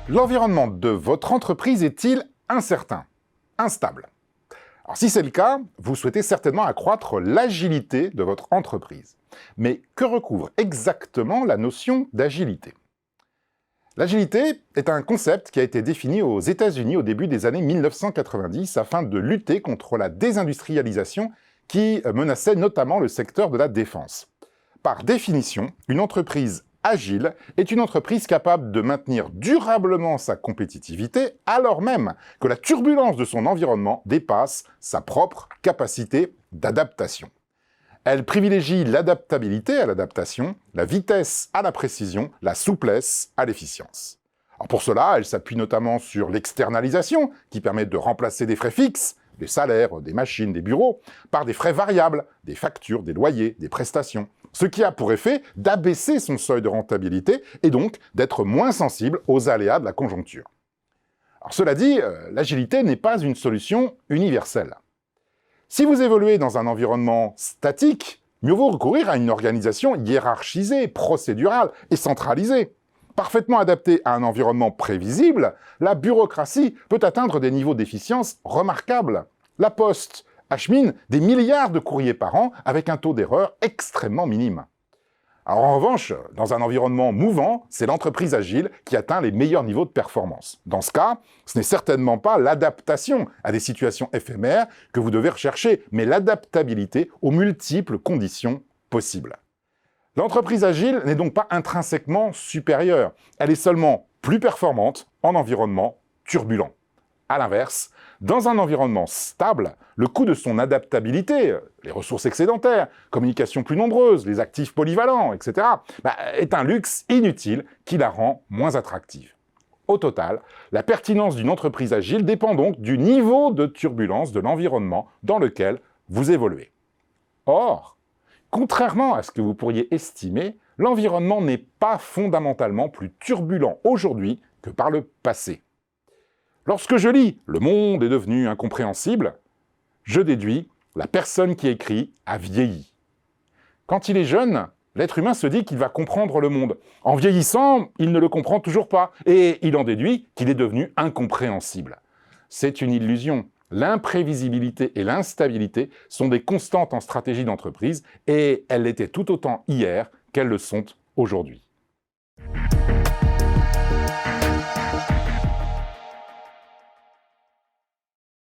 L'environnement de votre entreprise est-il incertain, instable? Alors si c'est le cas, vous souhaitez certainement accroître l'agilité de votre entreprise. Mais que recouvre exactement la notion d'agilité? L'agilité est un concept qui a été défini aux États-Unis au début des années 1990 afin de lutter contre la désindustrialisation qui menaçait notamment le secteur de la défense. Par définition, une entreprise agile est une entreprise capable de maintenir durablement sa compétitivité alors même que la turbulence de son environnement dépasse sa propre capacité d'adaptation. Elle privilégie l'adaptabilité à l'adaptation, la vitesse à la précision, la souplesse à l'efficience. Pour cela, elle s'appuie notamment sur l'externalisation, qui permet de remplacer des frais fixes, des salaires, des machines, des bureaux, par des frais variables, des factures, des loyers, des prestations, ce qui a pour effet d'abaisser son seuil de rentabilité et donc d'être moins sensible aux aléas de la conjoncture. Alors cela dit, l'agilité n'est pas une solution universelle. Si vous évoluez dans un environnement statique, mieux vaut recourir à une organisation hiérarchisée, procédurale et centralisée. Parfaitement adaptée à un environnement prévisible, la bureaucratie peut atteindre des niveaux d'efficience remarquables. La Poste achemine des milliards de courriers par an avec un taux d'erreur extrêmement minime. Alors en revanche, dans un environnement mouvant, c'est l'entreprise agile qui atteint les meilleurs niveaux de performance. Dans ce cas, ce n'est certainement pas l'adaptation à des situations éphémères que vous devez rechercher, mais l'adaptabilité aux multiples conditions possibles. L'entreprise agile n'est donc pas intrinsèquement supérieure, elle est seulement plus performante en environnement turbulent. A l'inverse, dans un environnement stable, le coût de son adaptabilité, les ressources excédentaires, communications plus nombreuses, les actifs polyvalents, etc., est un luxe inutile qui la rend moins attractive. Au total, la pertinence d'une entreprise agile dépend donc du niveau de turbulence de l'environnement dans lequel vous évoluez. Or, contrairement à ce que vous pourriez estimer, l'environnement n'est pas fondamentalement plus turbulent aujourd'hui que par le passé. Lorsque je lis « Le monde est devenu incompréhensible », je déduis « La personne qui écrit a vieilli ». Quand il est jeune, l'être humain se dit qu'il va comprendre le monde. En vieillissant, il ne le comprend toujours pas, et il en déduit qu'il est devenu incompréhensible. C'est une illusion. L'imprévisibilité et l'instabilité sont des constantes en stratégie d'entreprise, et elles l'étaient tout autant hier qu'elles le sont aujourd'hui.